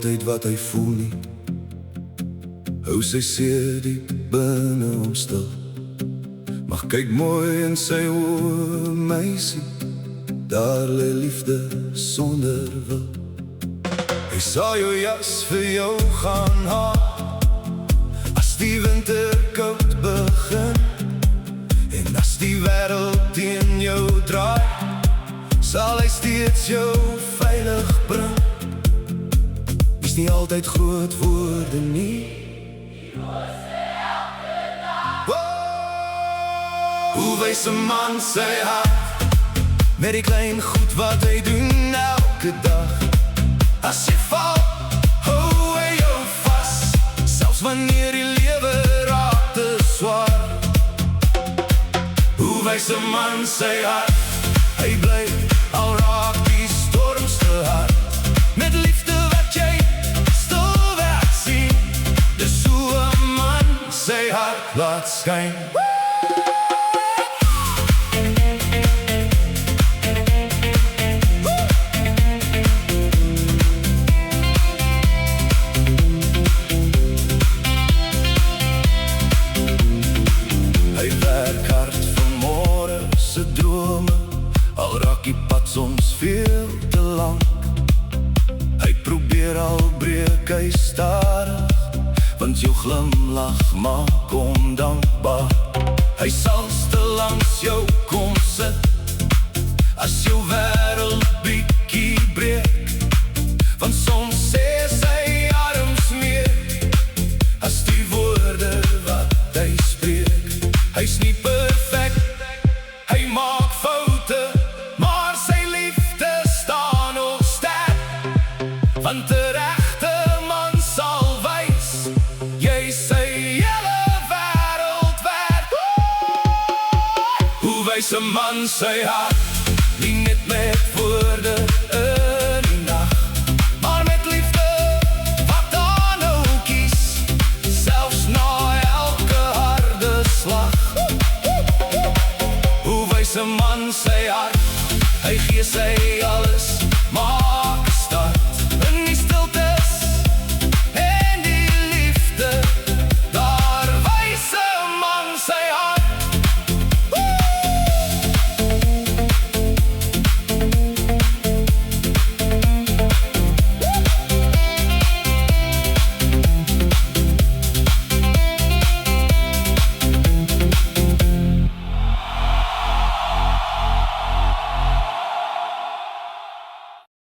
altyd wat hy voel nie. Hou sy seer diep binne hom stil. Maar kyk mooi in sy oë, meisie, daar lê liefde sonder wil. Hy sal jou jas vir jou gaan haal as die winter koud begin, en as die wêreld teen jou draai, sal hy steeds jou veilig bring. Is nie altyd groot woorde nie, hoe wys 'n man sy hart met die klein goed wat hy doen elke dag. As jy val, hou hy jou vas, selfs wanneer die lewe raak te swaar. Hoe wys 'n man sy hart? Hy bly al raak die storms te hard, met liefde wat jy stil weg sien. Dis hoe 'n man sy hart laat skyn. Al raak die pad soms veel te lang, hy probeer al breek hy stadig, want jou glimlach maak hom dankbaar. Hy sal stil langs jou kom sit as jou wêreld bietjie breek, want soms sê sy arms meer as die woorde wat hy spreek. Hy's nie perfek, hy maak foute, maar sy liefde staan nog sterk, want 'n regte man sal wys, jy sy hele wêreld werd. Hoe wys 'n man sy hart? Nie net met woorde in die nag, maar met liefde wat dan ook kies, selfs na elke harde slag. Hoe wys 'n man sy hart? Hy gee sy